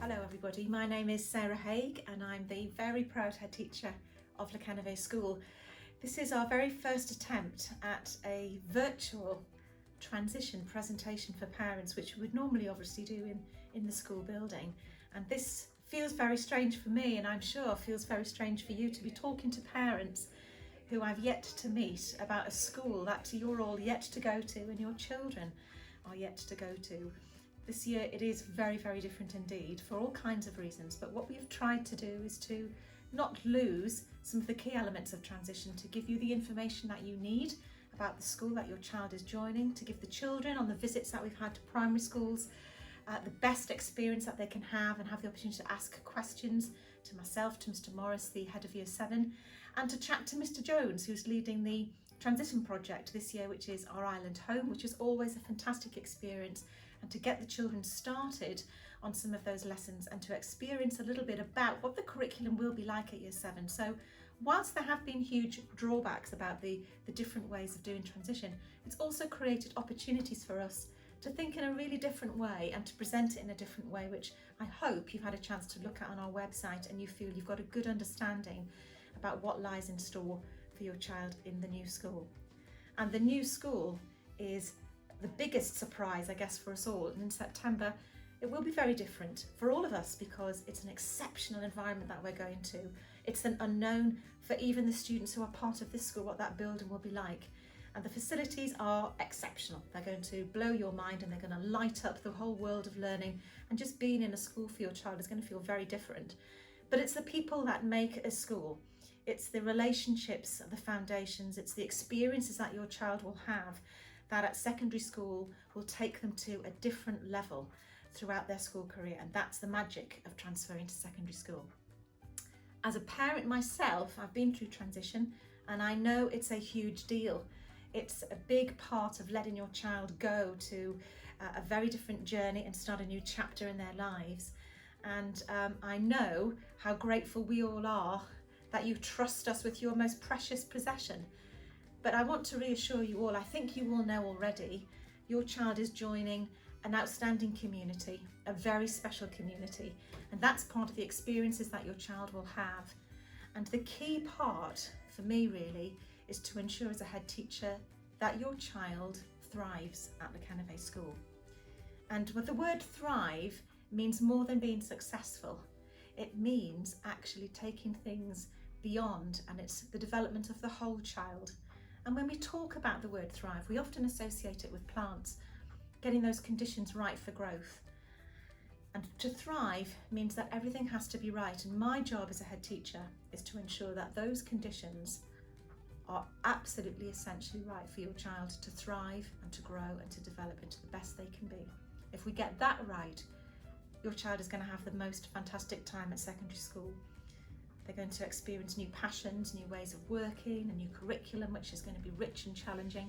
Hello everybody, my name is Sarah Hague and I'm the very proud head teacher of Les Quennevais School. This is our very first attempt at a virtual transition presentation for parents, which we would normally obviously do in the school building. And this feels very strange for me, and I'm sure feels very strange for you, to be talking to parents who I've yet to meet about a school that you're all yet to go to and your children are yet to go to. This year it is very, very different indeed for all kinds of reasons, but what we've tried to do is to not lose some of the key elements of transition, to give you the information that you need about the school that your child is joining, to give the children on the visits that we've had to primary schools the best experience that they can have and have the opportunity to ask questions to myself, to Mr Morris, the head of Year 7, and to chat to Mr Jones, who's leading the transition project this year, which is our Island Home, which is always a fantastic experience, and to get the children started on some of those lessons and to experience a little bit about what the curriculum will be like at Year 7. So whilst there have been huge drawbacks about the different ways of doing transition, it's also created opportunities for us to think in a really different way and to present it in a different way, which I hope you've had a chance to look at on our website and you feel you've got a good understanding about what lies in store for your child in the new school. And the new school is the biggest surprise, I guess, for us all. And in September, it will be very different for all of us because it's an exceptional environment that we're going to. It's an unknown for even the students who are part of this school, what that building will be like. And the facilities are exceptional. They're going to blow your mind and they're going to light up the whole world of learning, and just being in a school for your child is going to feel very different. But it's the people that make a school. It's the relationships, the foundations, it's the experiences that your child will have that at secondary school will take them to a different level throughout their school career, and that's the magic of transferring to secondary school. As a parent myself, I've been through transition and I know it's a huge deal. It's a big part of letting your child go to a very different journey and start a new chapter in their lives. And I know how grateful we all are that you trust us with your most precious possession. But I want to reassure you all, I think you all know already, your child is joining an outstanding community, a very special community. And that's part of the experiences that your child will have. And the key part for me really is to ensure as a head teacher that your child thrives at the Quennevais School. And with the word thrive means more than being successful. It means actually taking things beyond, and it's the development of the whole child. And when we talk about the word thrive, we often associate it with plants, getting those conditions right for growth. And to thrive means that everything has to be right. And my job as a head teacher is to ensure that those conditions are absolutely essentially right for your child to thrive and to grow and to develop into the best they can be. If we get that right, your child is going to have the most fantastic time at secondary school. They're going to experience new passions, new ways of working, a new curriculum which is going to be rich and challenging.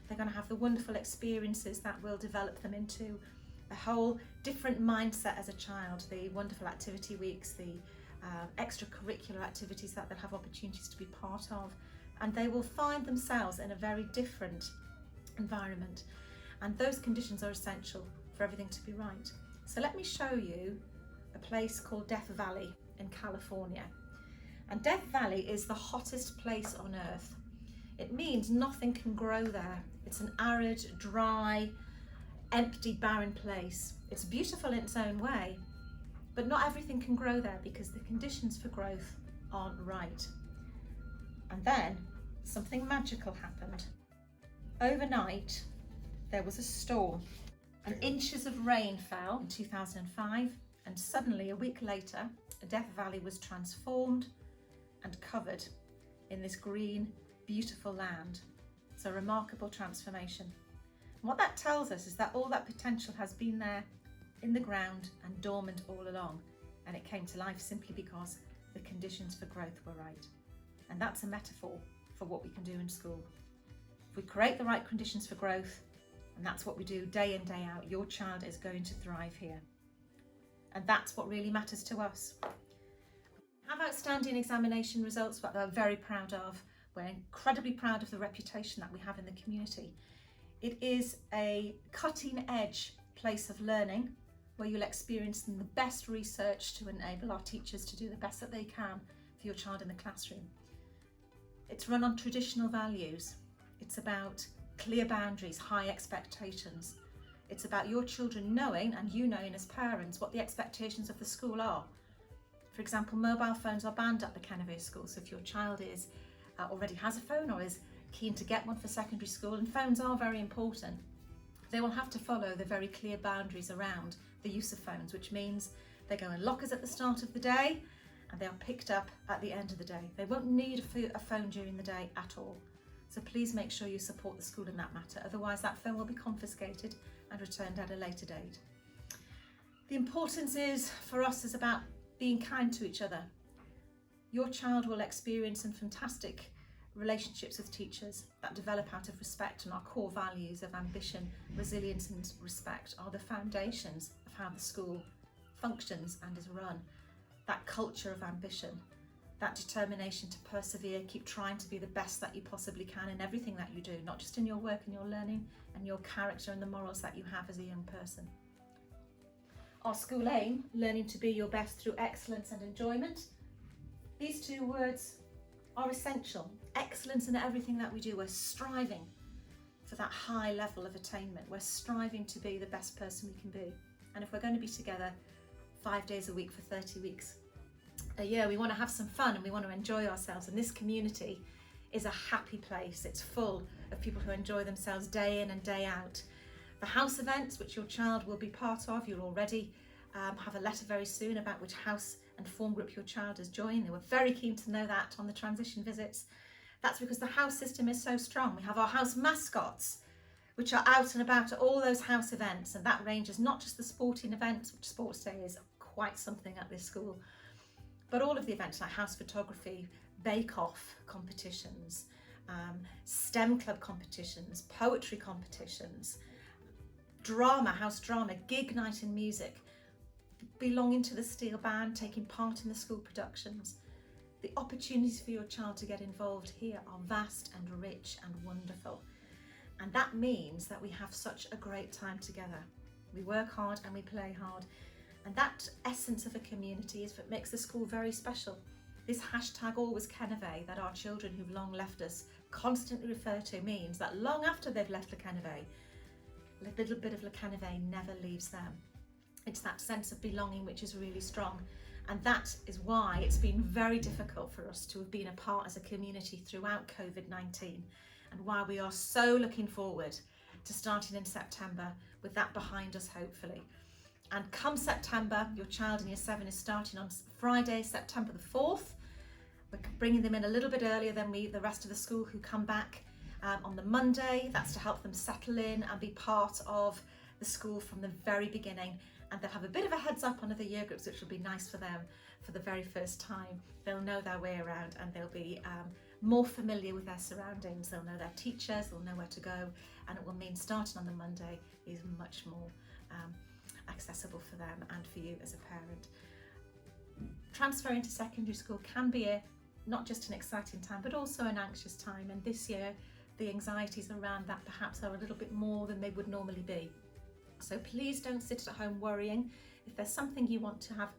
They're going to have the wonderful experiences that will develop them into a whole different mindset as a child, the wonderful activity weeks, the extracurricular activities that they'll have opportunities to be part of, and they will find themselves in a very different environment. And those conditions are essential for everything to be right. So let me show you a place called Death Valley in California. And Death Valley is the hottest place on earth. It means nothing can grow there. It's an arid, dry, empty, barren place. It's beautiful in its own way, but not everything can grow there because the conditions for growth aren't right. And then something magical happened. Overnight, there was a storm and inches of rain fell in 2005, and suddenly a week later, Death Valley was transformed and covered in this green, beautiful land. It's a remarkable transformation. And what that tells us is that all that potential has been there in the ground and dormant all along, and it came to life simply because the conditions for growth were right. And that's a metaphor for what we can do in school. If we create the right conditions for growth, and that's what we do day in, day out, your child is going to thrive here. And that's what really matters to us. We have outstanding examination results that we're very proud of. We're incredibly proud of the reputation that we have in the community. It is a cutting edge place of learning where you'll experience the best research to enable our teachers to do the best that they can for your child in the classroom. It's run on traditional values. It's about clear boundaries, high expectations. It's about your children knowing, and you knowing as parents, what the expectations of the school are. For example, mobile phones are banned at the Quennevais school, so if your child is already has a phone or is keen to get one for secondary school, and phones are very important, they will have to follow the very clear boundaries around the use of phones, which means they go in lockers at the start of the day and they are picked up at the end of the day. They won't need a phone during the day at all. So please make sure you support the school in that matter, otherwise that phone will be confiscated and returned at a later date. The importance is, for us, is about being kind to each other. Your child will experience some fantastic relationships with teachers that develop out of respect, and our core values of ambition, resilience and respect are the foundations of how the school functions and is run. That culture of ambition, that determination to persevere, keep trying to be the best that you possibly can in everything that you do, not just in your work and your learning and your character and the morals that you have as a young person. Our school aim, learning to be your best through excellence and enjoyment. These two words are essential. Excellence in everything that we do. We're striving for that high level of attainment. We're striving to be the best person we can be. And if we're going to be together 5 days a week for 30 weeks a year, we want to have some fun and we want to enjoy ourselves. And this community is a happy place. It's full of people who enjoy themselves day in and day out. The house events, which your child will be part of, you'll already have a letter very soon about which house and form group your child has joined. They were very keen to know that on the transition visits. That's because the house system is so strong. We have our house mascots, which are out and about at all those house events, and that ranges not just the sporting events, which sports day is quite something at this school, but all of the events like house photography, bake-off competitions, STEM club competitions, poetry competitions, drama, house drama, gig night and music, belonging to the steel band, taking part in the school productions. The opportunities for your child to get involved here are vast and rich and wonderful. And that means that we have such a great time together. We work hard and we play hard. And that essence of a community is what makes the school very special. This hashtag always Quennevais that our children who've long left us constantly refer to means that long after they've left Le Quennevais, a little bit of Le Quennevais never leaves them. It's that sense of belonging which is really strong. And that is why it's been very difficult for us to have been apart as a community throughout COVID-19, and why we are so looking forward to starting in September with that behind us, hopefully. And come September, your child in Year 7 is starting on Friday, September the 4th. We're bringing them in a little bit earlier than the rest of the school who come back on the Monday. That's to help them settle in and be part of the school from the very beginning. And they'll have a bit of a heads up on other year groups, which will be nice for them for the very first time. They'll know their way around and they'll be more familiar with their surroundings. They'll know their teachers, they'll know where to go, and it will mean starting on the Monday is much more accessible for them and for you as a parent. Transferring to secondary school can be not just an exciting time, but also an anxious time. And this year, the anxieties around that perhaps are a little bit more than they would normally be. So please don't sit at home worrying. If there's something you want to have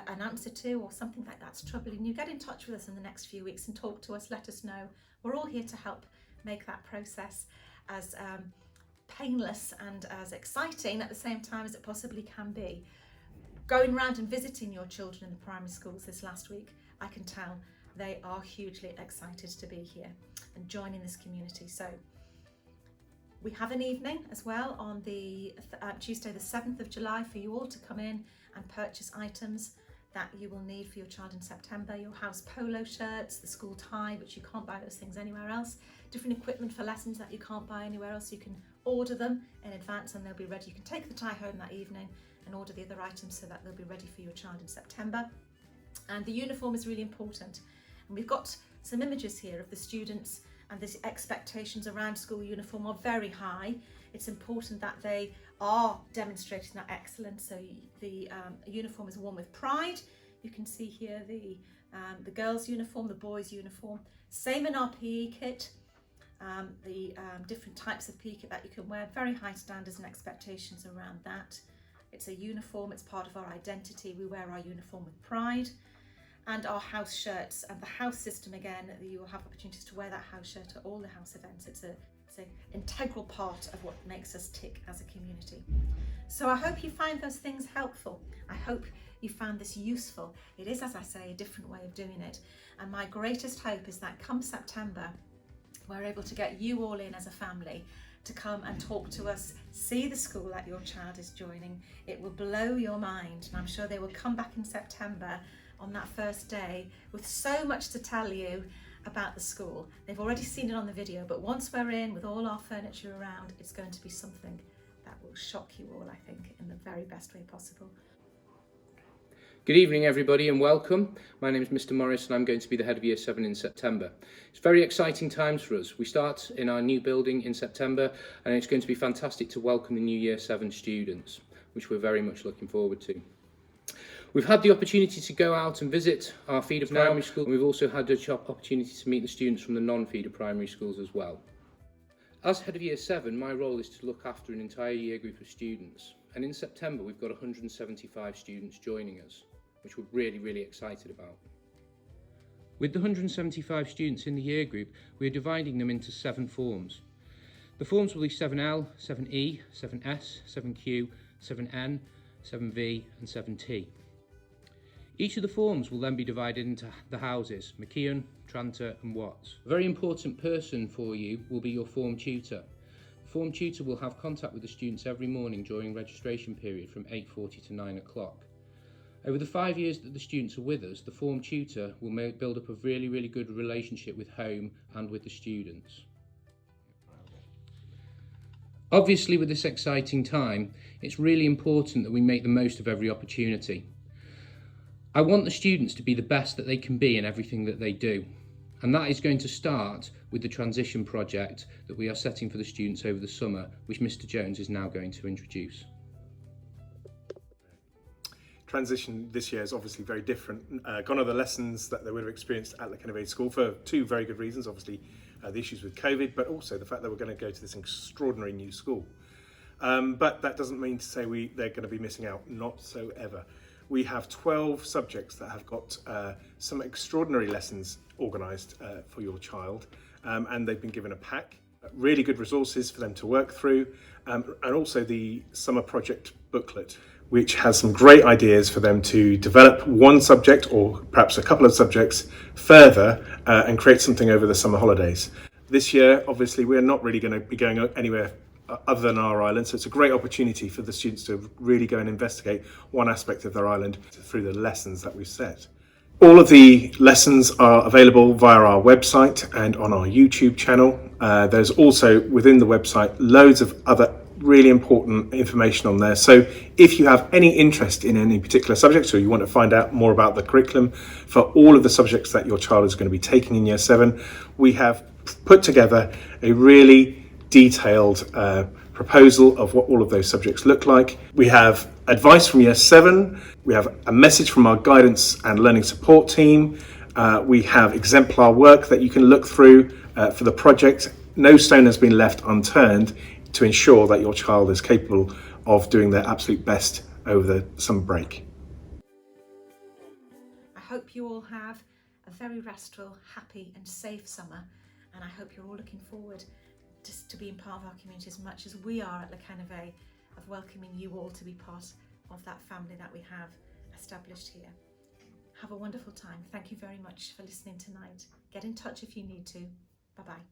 an answer to, or something like that's troubling you, get in touch with us in the next few weeks and talk to us, let us know. We're all here to help make that process as painless and as exciting at the same time as it possibly can be. Going around and visiting your children in the primary schools this last week, I can tell they are hugely excited to be here and joining this community. So we have an evening as well on the Tuesday the 7th of July for you all to come in and purchase items that you will need for your child in September. Your house polo shirts, the school tie, which you can't buy those things anywhere else, different equipment for lessons that you can't buy anywhere else. You can order them in advance and they'll be ready. You can take the tie home that evening and order the other items so that they'll be ready for your child in September. And the uniform is really important. And we've got some images here of the students, and the expectations around school uniform are very high. It's important that they are demonstrating that excellence. So the uniform is worn with pride. You can see here the girls' uniform, the boys' uniform. Same in our PE kit. The different types of PE kit that you can wear. Very high standards and expectations around that. It's a uniform, it's part of our identity. We wear our uniform with pride. And our house shirts and the house system, again, you will have opportunities to wear that house shirt at all the house events. It's an integral part of what makes us tick as a community. So I hope you find those things helpful. I hope you found this useful. It is, as I say, a different way of doing it. And my greatest hope is that come September, we're able to get you all in as a family to come and talk to us, see the school that your child is joining. It will blow your mind, and I'm sure they will come back in September on that first day with so much to tell you about the school. They've already seen it on the video, but once we're in with all our furniture around, it's going to be something that will shock you all, I think, in the very best way possible. Good evening everybody and welcome. My name is Mr Morris and I'm going to be the head of Year 7 in September. It's very exciting times for us. We start in our new building in September and it's going to be fantastic to welcome the new Year 7 students, which we're very much looking forward to. We've had the opportunity to go out and visit our feeder primary school, and we've also had the opportunity to meet the students from the non-feeder primary schools as well. As head of Year 7, my role is to look after an entire year group of students, and in September we've got 175 students joining us, which we're really excited about. With the 175 students in the year group, we are dividing them into 7 forms. The forms will be 7L, 7E, 7S, 7Q, 7N, 7V and 7T. Each of the forms will then be divided into the houses, McKeon, Tranter and Watts. A very important person for you will be your form tutor. The form tutor will have contact with the students every morning during registration period from 8:40 to 9 o'clock. Over the 5 years that the students are with us, the form tutor will build up a really good relationship with home and with the students. Obviously, with this exciting time, it's really important that we make the most of every opportunity. I want the students to be the best that they can be in everything that they do, and that is going to start with the transition project that we are setting for the students over the summer, which Mr Jones is now going to introduce. Transition this year is obviously very different. Gone are the lessons that they would have experienced at Les Quennevais school for 2 very good reasons. Obviously the issues with COVID, but also the fact that we're going to go to this extraordinary new school. But that doesn't mean to say they're going to be missing out, not so ever. We have 12 subjects that have got some extraordinary lessons organised for your child, and they've been given a pack, really good resources for them to work through, and also the summer project booklet, which has some great ideas for them to develop one subject or perhaps a couple of subjects further and create something over the summer holidays. This year, obviously, we're not really going to be going anywhere other than our island, so it's a great opportunity for the students to really go and investigate one aspect of their island through the lessons that we've set. All of the lessons are available via our website and on our YouTube channel. There's also within the website loads of other really important information on there, so if you have any interest in any particular subjects or you want to find out more about the curriculum for all of the subjects that your child is going to be taking in Year 7, we have put together a really detailed proposal of what all of those subjects look like. We have advice from Year 7, we have a message from our guidance and learning support team, we have exemplar work that you can look through for the project. No stone has been left unturned to ensure that your child is capable of doing their absolute best over the summer break. I hope you all have a very restful, happy and safe summer, and I hope you're all looking forward just to being part of our community as much as we are at Les Quennevais, of welcoming you all to be part of that family that we have established here. Have a wonderful time. Thank you very much for listening tonight. Get in touch if you need to. Bye-bye.